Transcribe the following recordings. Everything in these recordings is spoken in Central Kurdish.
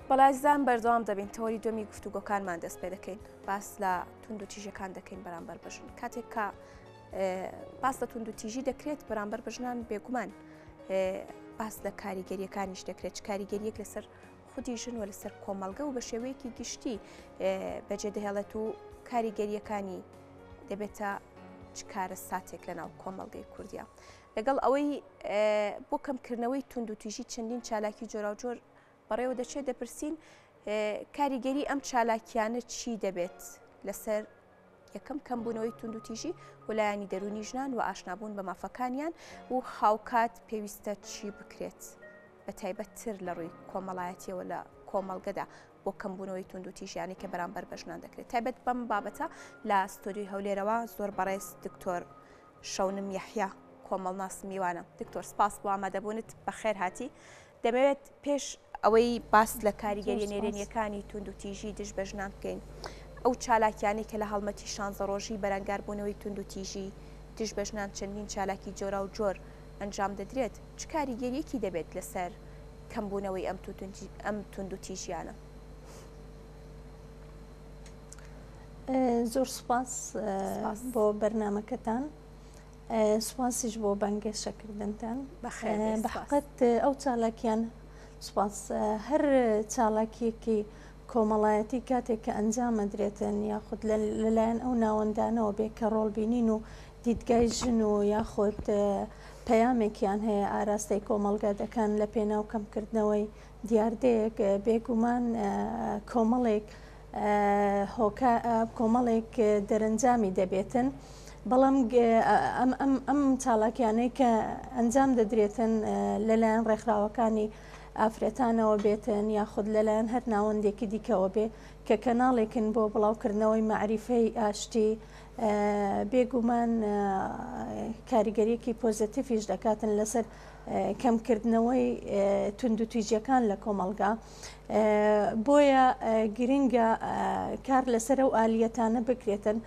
بەڵایزان بەردەوام دەبین تەوەری دومی گفتوگۆکانمان دەست پێ دەکەین باس لە تونند و تیژەکان دەکەین بەرامبەر بەژن کاتێک کە باس لە تونند و تیژی دەکرێت بەرامبەر بەژنان بێگومان باس لە کاریگەریەکانیش دەکرێت کاریگەریەک لەسەر خودی ژن و لەسەر کۆمەڵگە و بە شێوەیەکی گشتی بەجێ دەهێڵێت و کاریگەریەکانی دەبێتە کارە ساتێک لە ناو کۆمەڵگەی کوردیا لەگەڵ ئەوەی بۆ کەمکردنەوەی تونند و تیژی چەندین چالاکی جۆرا و جۆر بەڕێوە دەچێت دەپرسین کاریگەری ئەم چالاکیانە چی دەبێت لەسەر یەکەم کەمبوونەوەی تونند و تیژی وەلایانی دەرونی ژنان و ئاشنابوون بە مافەکانیان و هاوکات پێویستە چی بکرێت بە تایبەتتر لە ڕووی کۆمەڵایەتیەوە لە کۆمەڵگەدا بۆ کەمبوونەوەی تونند و تیژیانی کە بەرامبەر بەژنان دەکرێت تایبەت بەم بابەتە لە ستۆری هەولێرەوە زۆر بەڕێز دکتۆر شەونم یەحیا کۆمەڵناس میوانە دکتۆر سپاس بۆ ئامادەبوونت بەخێر هاتی دەمەوێت پێش ئەوەی باس لە کاریگەریە نێرێنیەکانی تونند و تیژی دژ بە ژنان بکەین ئەو چالاکیانی کە لە هەڵمەتی شانزە ڕۆژی بەرەنگاربوونەوەی تونند و تیژی دژ بە ژنان چەندین چالاکی جۆرا و جۆر ئەنجام دەدرێت چ کاریگەریەکی دەبێت لەسەر کەمبوونەوەی ئەم تونند و تیژیانە زۆر سوپاس بۆ بەرنامەکەتان سوپاسیش بۆ بانگێشەکردنتان بەحقەت ئەو چالاکیان سوپاس هەر چالاکیەکی کۆمەڵایەتی کاتێک کە ئەنجامە درێتن یاخود لەلایەن ئەو ناوەندانەوە بێ کە ڕۆڵبینین و دیدگای ژن و یاخود پەیامێکیان هەیە ئاراستەی کۆمەڵگا دەکەن لە پێناو کەمکردنەوەی دیاردەیەک بێگومان کۆمەڵێک دەرەنجامی دەبێتن بەڵام ئەم چالاکیانەی کە ئەنجام دەدرێتن لەلایەن ڕێکخراوەکانی ئافرەتانەوە بێتن یاخود لەلایەن هەر ناوەندێکی دیکەوە بێ کە کەناڵێکن بۆ بڵاوکردنەوەی معریفەی ئاشتی بێگومان کاریگەریەکی پۆزیتیڤیش دەکاتن لەسەر کەمکردنەوەی تونند و تیژیەکان لە کۆمەڵگا بۆیە گرنگە کار لەسەر ئەو ئالیەتانە بکرێتن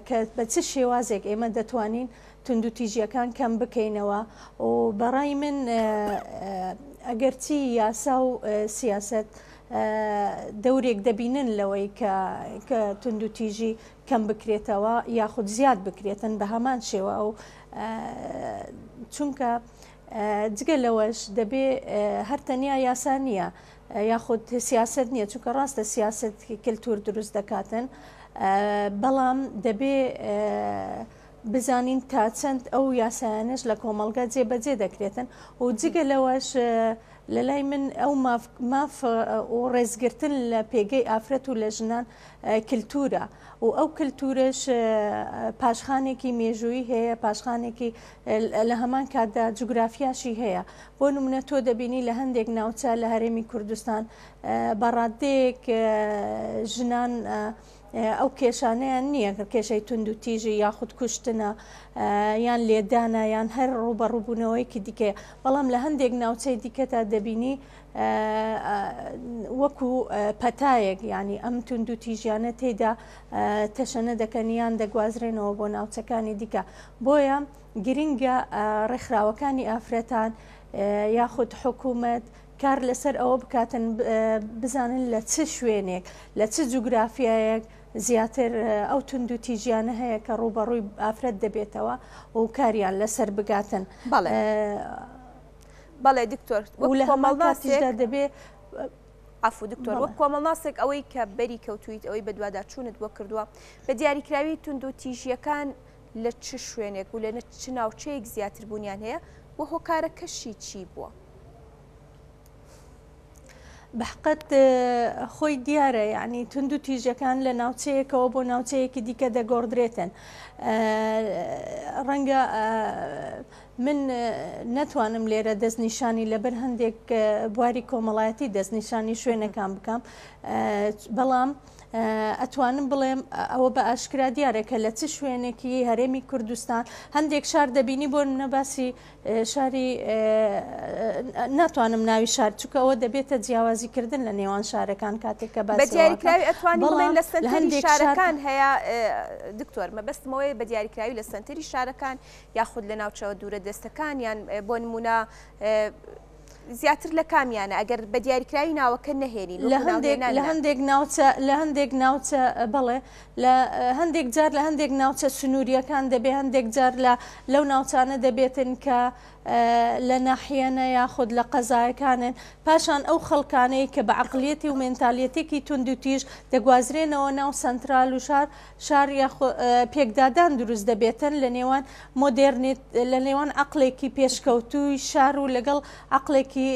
کە بە چ شێوازێک ئێمە دەتوانین تونند و تیژیەکان کەم بکەینەوە و بەڕای من ئەگەرچی یاسا و سیاست دەورێک دەبینن لەوەی کە تونند و تیژی کەم بکرێتەوە یاخود زیاد بکرێتن بە هەمان شێوە ئەو چونکە جگە لەوەش دەبێ هەر تەنیا یاسا نییە یاخود سیاست نییە چونکە ڕاستە سیاست کلتور دروست دەکاتن بەڵام دەبێ بزانین تا چەند ئەو یاسایانش لە کۆمەڵگا جێبەجێ دەکرێتن و جگە لەوەش لە لای من ئەو ماف و ڕێزگرتن لە پێگەی ئافرەت و لە ژنان کلتورە و ئەو کلتورش پاشخانێکی مێژووی هەیە پاشخانێکی لە هەمان کاتدا جوگرافیاشی هەیە بۆ نمونە تۆ دەبینی لە هەندێک ناوچە لە هەرێمی کوردستان بەڕادەیەک ژنان ئەو کێشانەیان نییە کە کێشەی تونند و تیژی یاخود کوشتنە یان لێدانە یان هەر ڕوبەڕووبوونەوەیکی دیکەیە بەڵام لە هەندێک ناوچەی دیکەتا دەبینی وەکو پەتایەک ینی ئەم تونند و تیژیانە تێدا تەشەنە دەکەنیان دەگوازرێنەوە بۆ ناوچەکانی دیکە بۆیە گرنگە ڕێکخراوەکانی ئافرەتان یاخود حکوومەت کار لەسەر ئەوە بکاتن بزانن لە چ شوێنێک لە چ جوگرافیایەک زیاتر ئەو تونند و تیژیانە هەیە کە ڕوبەڕووی ئافرەت دەبێتەوە و کاریان لەسەر بگاتن بەڵێ دکتۆر لە کۆمەڵگاتیشدا دەبێ ئافو دکتۆر وەک کۆمەڵناسێک ئەوەی کە بەری کەوتویت ئەوەی بە دووادا چوونت بۆ کردووە بە دیاریکراوی تونند و تیژیەکان لە چ شوێنێک و لە چ ناوچەیەک زیاتر بوونیان هەیە بۆ هۆکارەکەشی چی بووە؟ بەحقەت خۆی دیارە یعنی تونند و تیژەکان لە ناوچەیەکەوە بۆ ناوچەیەکی دیکە دەگۆڕدرێتن ڕەنگە من نەتوانم لێرە دەستنیشانی لەبەر هەندێک بواری کۆمەڵایەتی دەستنیشانی شوێنەکان بکەم بەڵام ئەتوانم بڵێم ئەوە بە ئاشکرا دیارێکە لە چ شوێنێکی هەرێمی کوردستان هەندێک شار دەبینی بۆ نەباسی شاری ناتوانم ناوی شار چونکە ئەوە دەبێتە جیاوازیکردن لە نێوان شارەکان کاتێککە بە دیاریکراوی ئەتوانی بڵێن لە سنتەری شارەکان هەیە دکتۆر مەبەستمەوەی بە دیاریکراوی لە سنتەری شارەکان یاخود لە ناوچەوە دوورە دەستەکان یان بۆ نمونە زیاتر لە کامیانە ئەگەر بە دیاریکراوی ناوەکە نەهێنین لە هەندێک ناوچە بڵێ لە هەندێک جار لە هەندێک ناوچە سنووریەکان دەبێ هەندێک جار لەو ناوچانە دەبێتن کە لە ناحیەنە یاخود لە قەزایەکانن پاشان ئەو خەڵکانەی کە بە عقلیەتی و مێنتالیەتێکی تونند و تیژ دەگوازرێنەوە ناو سنترال و شار پێکدادان دروست دەبێتن لە نێوان مۆدرنیت لە نێوان عقلێکی پێشکەوتووی شار و لەگەڵ عقلێکی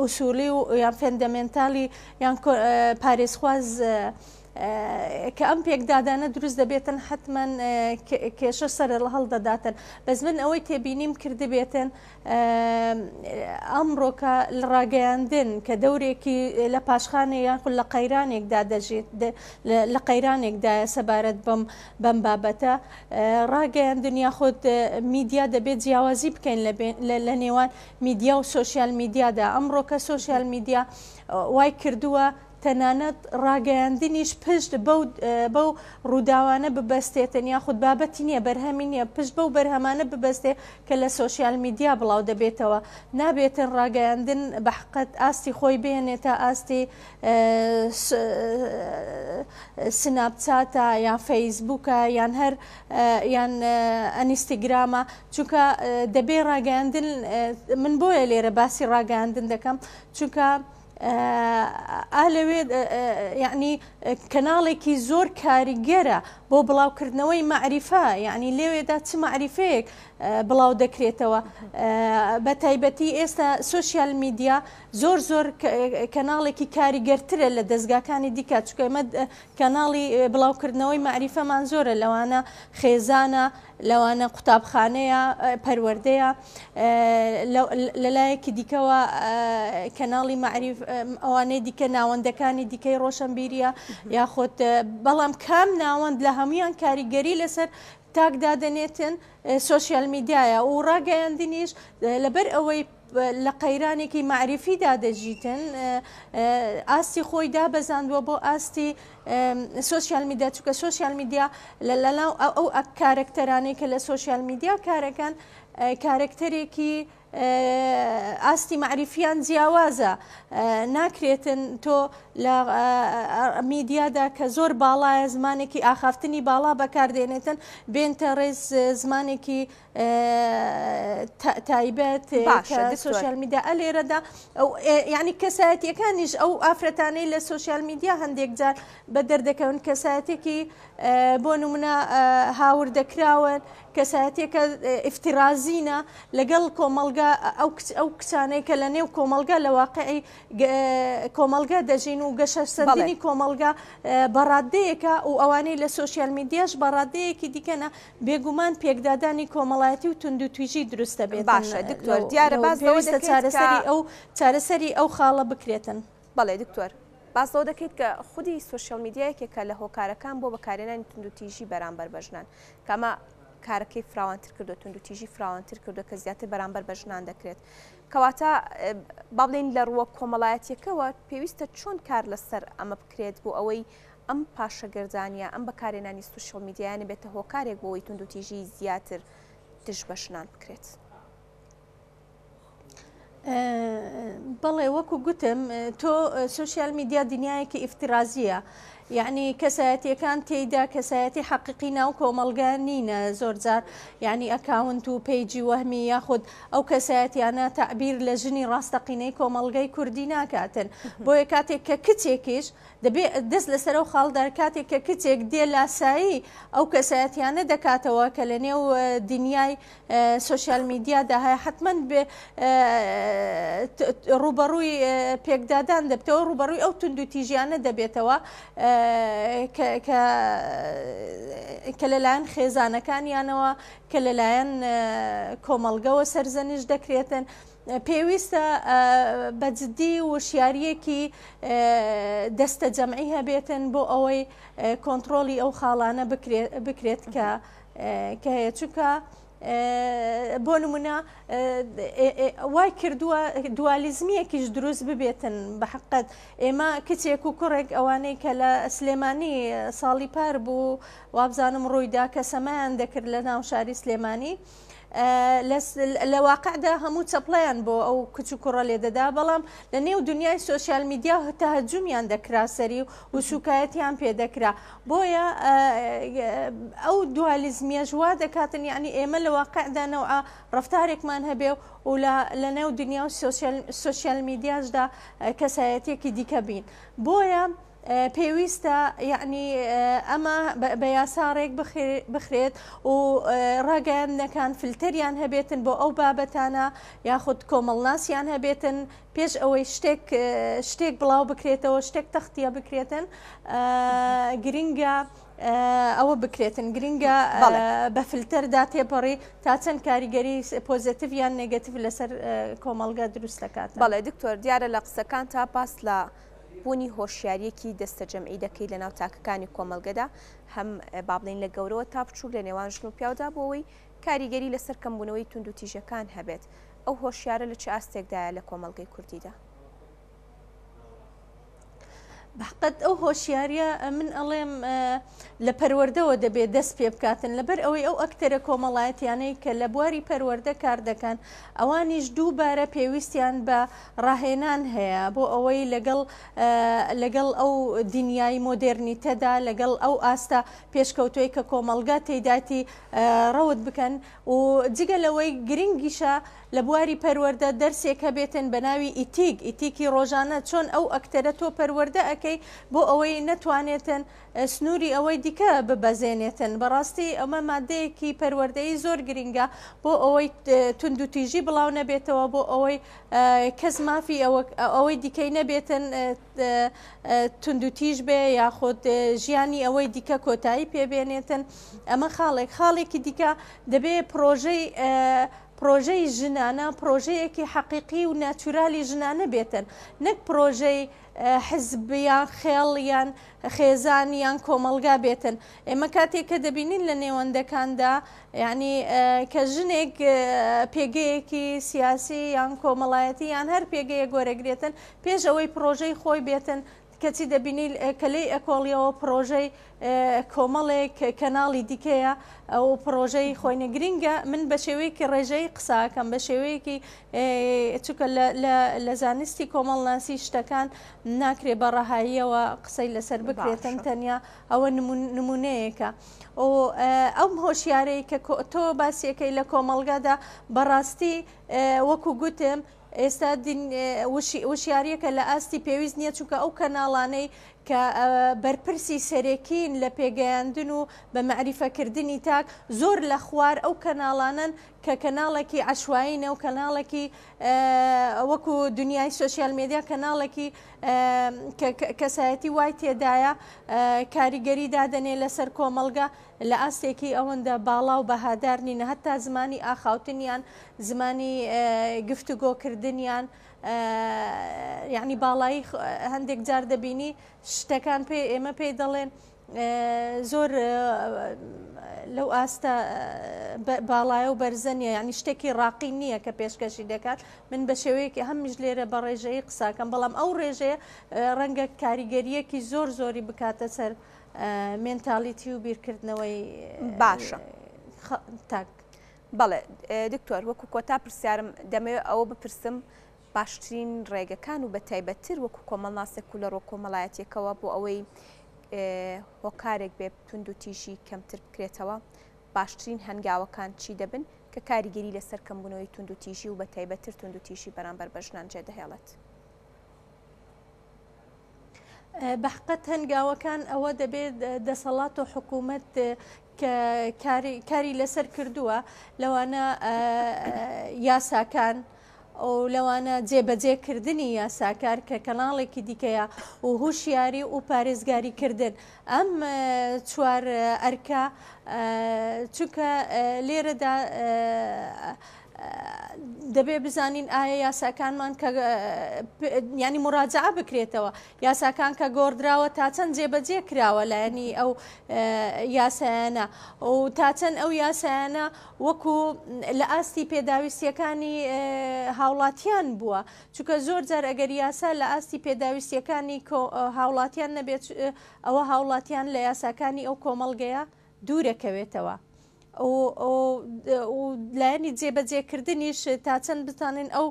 ئوسولی و یان فەندەمێنتالی یان پارێزخواز کە ئەم پێکدادانە دروست دەبێتن حتمما کێشە سەر لە هەڵدەداتن بەس من ئەوەی تێبینیم کردبێتن ئەمڕۆکە لە ڕاگەیاندن کە دەورێکی لە پاشخانێ یاخود لە قەیرانێکدا دەژێت لە قەیرانێکدایە سەبارەت بەم بابەتە ڕاگەیاندن یاخود میدیا دەبێت جیاوازی بکەین لە نێوان میدیا و سۆشیال میدیادا ئەمڕۆکە سۆشیال میدیا وای کردووە تەنانەت ڕاگەیاندنیش پشت بەو ڕووداوانە ببەستێتن یاخود بابەتی نییە بەرهەمی نییە پشت بەو بەرهەمانە ببەستێ کە لە سۆشیال میدیا بڵاو دەبێتەوە نابێتن ڕاگەیاندن بە حقت ئاستی خۆی بێنێتە ئاستی سناپچاتە یان فەیسبووکە یان هەر یان ئەنیستیگرامە چونکە دەبێ ڕاگەیاندن من بۆیە لێرە باسی ڕاگەیاندن دەکەم چونکە لەوێ یعنی کەناڵێکی زۆر کاریگەرە بۆ بڵاوکردنەوەی معریفە یعنی لێوێدا چ معریفەیەک بڵاو دەکرێتەوە بە تایبەتی ئێستا سۆشیال میدیا زۆر کەناڵێکی کاریگەرترە لە دەستگاکانی دیکە چکە ئێمە کەناڵی بڵاوکردنەوەی معریفەمان زۆرە لەوانە خێزانە لەوانە قوتابخانەیە پەروەردەیە لەلایەکی دیکەوە کەناڵی معریف ئەوانەی دیکە ناوەندەکانی دیکەی ڕۆشنبیریە یاخۆت بەڵام کام ناوەند لە هەمویان کاریگەری لەسەر تاکدادنێتن سۆشیال میدیایە و ڕاگەیاندنیش لەبەر ئەوەی لە قەیرانێکی معریفیدا دەژیتن ئاستی خۆی دابەزاندووە بۆ ئاستی سۆشیال میدیا چونکە سۆشیال میدیا لەناو ئەو کارکتەرانەی کە لە سۆشیال میدیا کارەکان کارکتەرێکی ئاستی معریفیان جیاوازە ناکرێتن تۆ لە میدیادا کە زۆر باڵایە زمانێکی ئاخافتنی باڵا بەکاردێنێتن بێنتە ڕێز زمانێکی تایبەت سۆشیال میدیا ئەلێرەدا یعنی کەسایەتیەکانیش ئەو ئافرەتانەی لە سۆشیال میدیا هەندێک جار بە دەردەکەون کەسایەتێکی بۆ نمونە هاوردەکراون کەسایەتێکە ئفتیرازینە لەگەڵ کۆمەلگا ئەو کچانەی کە لە نێو کۆمەلگا لە واقعی کۆمەلگا دەژین و گەشە سەردنی کۆمەلگا بەڕادەیەکە و ئەوانەی لە سۆشیال میدیاش بەڕادەیەکی دیکەنە بێگومان پێکدادانی کۆمەڵایەتی و تونند و تویژی دروستە بێت باشە دکتۆر دیارە باز چارەسەری ئەو خاڵە بکرێتن بەڵێ دکتۆر باسەوە دەکەیت کە خودی سۆشیال میدیایەکێکە لە هۆکارەکان بۆ بەکارێنانی تونند و تیژی بەرامبەر بە ژنان کەمە کارەکەی فراوانتر کردو تونند و تیژی فراوانتر کردو کە زیاتر بەرامبەر بە ژنان دەکرێت کەواتە با بڵێن لە ڕووە کۆمەڵایەتیەکەوە پێویستە چۆن کار لەسەر ئەمە بکرێت بۆ ئەوەی ئەم پاشەگەردانیە ئەم بەکارێنانی سۆشیال میدیایانە بێتە هۆکارێک بۆ ئەوەی تونند و تیژی زیاتر دژ بە ژنان بکرێت. بەڵێ وەکو گوتم تۆ سۆشیال میدیا دنیایەکی ئیفترازیە یعنی کەسایەتیەکان تێیدا کەسایەتی حەقیقی ناو کۆمەلگا نینە زۆرجار یعنی ئەکاونت و پیجی وەهمی یاخود ئەو کەسایەتیانە تەعبیر لە ژنی ڕاستەقینەی کۆمەلگای کوردی ناکاتن بۆیە کاتێک کە کچێکیش دەبێت دەست لەسەر ئەو خاڵدار کاتێک کە کچێک دێ لاسایی ئەو کەسایەتیانە دەکاتەوە کە لە نێو دنیای سۆشیال میدیادا هەیە حتمما ڕوبەڕووی پێکدادان دەبێتەوە ڕوبەڕووی ئەو تونند و تیژیانە دەبێتەوە کە لەلایەن خێزانەکانیانەوە کە لەلایەن کۆمەلگەوە سەرزەنش دەکرێتن پێویستە بەجددی وشیاریەکی دەستە جەمعی هەبێتن بۆ ئەوەی کۆنتترۆلی ئەو خاڵانە بکرێت کە هەیە چونکە بۆ نمونە وای کردووە دوالیزمیەکیش دروست ببێتن بە حقت ئێمە کچێک و کوڕێک ئەوانەی کە لە سلێمانی ساڵی پار بوو وابزانم ڕوویدا کە سەمایان دەکرد لە ناو شاری سلێمانی لە واقعدا هەموو چەپڵیان بۆ ئەو کچ و کوڕە لێ دەدا بەڵام لە نێو دنیای سوۆسیال میدیا تەهەجومیان دەکرا سەری و سوکایەتیان پێدەکرا بۆیە ئەو دوالیزمیە وا دەکاتن یعنی ئێمە لە واقعدا نەوعا ڕفتارێکمان هەبێ و لە نێو دنیا و سوۆسیال میدیاشدا کەسایەتێکی دیکە بین بۆیە پێویستە یعنی ئەمە بە یاساڕێک بخرێت و ڕاگەیاندنەکان فلتەریان هەبێتن بۆ ئەو بابەتانە یاخود کۆمەڵناسیان هەبێتن پێش ئەوەی شتێک بڵاو بکرێتەوە شتێک تەختیە بکرێتن گرنگە ئەوە بکرێتن گرنگە بە فلتەردا تێپەڕی تا چەند کاریگەری پۆزیتیڤ یان نێگەتیڤ لەسەر کۆمەڵگە دروست دەکات. بەڵێ دکتۆر دیارە لە قسەکان تا پاس لە بوونی هۆشیاریەکی دەستە جەمعی دەکەی لە ناو تاکەکانی کۆمەڵگەدا هەم با بڵێن لە گەورەوە تا بچوو لە نێوان ژن و پیاودا بۆەوەی کاریگەری لەسەر کەمبوونەوەی تونند و تیژەکان هەبێت ئەو هۆشیارە لە چه ئاستێکدایە لە کۆمەڵگەی کوردیدا؟ بەحقەت ئەو هۆشیاریە من ئەڵێم لە پەروەردەوە دەبێت دەست پێ بکاتن لەبەر ئەوەی ئەو ئەکتەرە کۆمەڵایەتیانەی کە لە بواری پەروەردە کار دەکەن ئەوانیش دووبارە پێویستیان بە ڕاهێنان هەیە بۆ ئەوەی لەگەڵ ئەو دنیای مۆدرنیتەدا لەگەڵ ئەو ئاستا پێشکەوتوی کە کۆمەڵگا تێداتی ڕەوت بکەن و جگە لەوەی گرنگیشە لە بواری پەروەردە دەرسێک هەبێتن بە ناوی ئیتیکی ڕۆژانە چۆن ئەو ئەکتەرە تۆ پەروەردە ئەەکەی بۆ ئەوەی نەتوانێتن سنووری ئەوەی دیکە ببەزێنێتن بەڕاستی ئەمە مادەیەکی پەروەردەیی زۆر گرنگە بۆ ئەوەی تونند و تیژی بڵاو نەبێتەوە بۆ ئەوەی کەس مافی ئەوەی دیکەی نەبێتن تونند و تیژ بێ یاخود ژیانی ئەوەی دیکە کۆتایی پێبێنێتن ئەمە خاڵێکی دیکە دەبێ پرۆژەی ژنانە پرۆژەیەکی حەقیقی و ناتورالی ژنانە بێتن نەک پرۆژەی حزبیان خێڵیان خێزانیان کۆمەڵگا بێتن ئێمە کاتێک کە دەبینین لە نێوەندەکاندا یعنی کە ژنێک پێگەیەکی سیاسی یان کۆمەڵایەتی یان هەر پێگەیە گۆرەگرێتن پێش ئەوەی پرۆژەی خۆی بێتن کەچی دەبینی کەلەی ئەکۆڵیەوە پرۆژەی کۆمەڵێک کەناڵی دیکەیە ئەو پرۆژەی خۆینە گرنگە من بە شێوەیەکی ڕێژەی قساکەم بە شێوەیەکی چونکە لە زانستی کۆمەڵناسی شتەکان ناکرێ بە ڕەهاییەوە قسەی لەسەر بکرێتن تەنیا ئەوە نمونەیەکە ئەو هۆشیارەی کە تۆ باسیەکەی لە کۆمەڵگادا بەڕاستی وەکو گوتم ئێستا وشیاریەکە لە ئاستی پێویست نییە چونکە ئەو کەناڵانەی کە بەرپرسی سەرەکین لە پێگەیاندن و بە معریفەکردنی تاک زۆر لە خوار ئەو کەناڵانن کە کەناڵێکی عشوایینە و کەناڵێکی وەکو دنیای سوۆسیال میدیا کەناڵێکی کەسایەتی وای تێدایە کاریگەری دادەنێ لەسەر کۆمەڵگە لە ئاستێکی ئەوەندە باڵا و بەهادار نینە هەتا زمانی ئاخاوتنیان زمانی گفتوگۆکردنیان یعنی باڵایی هەندێک جار دەبینی شتەکان ئێمە پێی دەڵێن زۆر لەو ئاستە باڵایە و بەرزەنیە یعنی شتێکی ڕاقی نییە کە پێشکەشی دەکات من بە شێوەیەکی هەمیش لێرە بە ڕێژەیە قساکەم بەڵام ئەو ڕێژەیە ڕەنگە کاریگەریەکی زۆری بکاتە سەر مێنتالیتی و بیرکردنەوەی باشە تاک. بەڵێ دکتۆر وەکو کۆتا پرسیارم دەمەوێت ئەوە بپرسم باشترین ڕێگەکان و بە تایبەتتر وەکو کۆمەڵناسێک و لە ڕۆ کۆمەڵایەتێکەوە بۆ ئەوەی هۆکارێک بێ تونند و تیژی کەمتر بکرێتەوە باشترین هەنگاوەکان چی دەبن کە کاریگەری لەسەر کەمبوونەوەی تونند و تیژی و بە تایبەتتر تونند و تیژی بەرامبەر بە ژنان جێدەهێڵێت؟ بەحقەت هەنگاوەکان ئەوە دەبێت دەسەڵات و حکوومەت کە کاری لەسەر کردووە لەوانە یاساکان ئەو لەوانە جێبەجێکردنی یاساکار کە کەناڵێکی دیکەیە و هوشیاری و پارێزگاریکردن ئەم چوار ئەرکە چونکە لێرەدا دەبێ بزانین ئایا یاساکانمان کە ینی مراجعە بکرێتەوە یاساکان کە گۆڕدراوە تا چەند جێبەجێ کراوە لایەنی ئەو یاسایانە و تا چەند ئەو یاسایانە وەکو لە ئاستی پێداویستیەکانی هاوڵاتیان بووە چونکە زۆر جار ئەگەر یاسا لە ئاستی پێداویستیەکانی هاوڵاتیان نەبێت ئەوە هاوڵاتیان لە یاساکانی ئەو کۆمەڵگەیە دوورەکەوێتەوە و لایەنی جێبەجێکردنیش تا چەند بتانین ئەو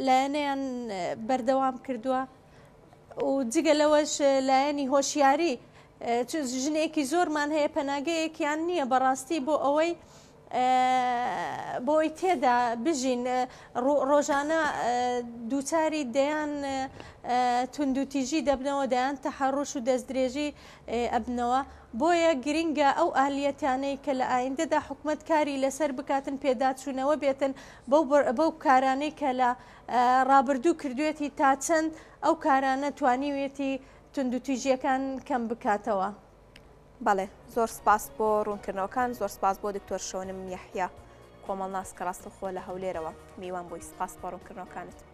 لایەنەیان بەردەوام کردووە و جگە لەوەش لایەنی هۆشیاری ژنێکی زۆرمان هەیە پەناگەیەکیان نییە بەڕاستی بۆ ئەوەی بۆی تێدا بژین ڕۆژانە دووچاری دەیان توندوتیژی دەبنەوە دەیان تەحەڕوش و دەستدرێژی ئەبنەوە بۆیە گرینگە ئەو ئالیەتانەی کە لە ئایندەدا حکومت کاری لەسەر بکاتن پێداچوونەوە بێتن بەو کارانەی کە لە ڕابردوو کردوێتی تا چەند ئەو کارانە توانیوێتی توندوتیژیەکان کەم بکاتەوە. بەڵێ زۆر سپاس بۆ ڕوونکردنەوەکان، زۆر سپاس بۆ دکتۆر شۆنم یەحیا کۆمەڵناس کە ڕاستەخۆ لە هەولێرەوە میوان بۆی سپاس بۆ ڕوونکردنەوەکانت.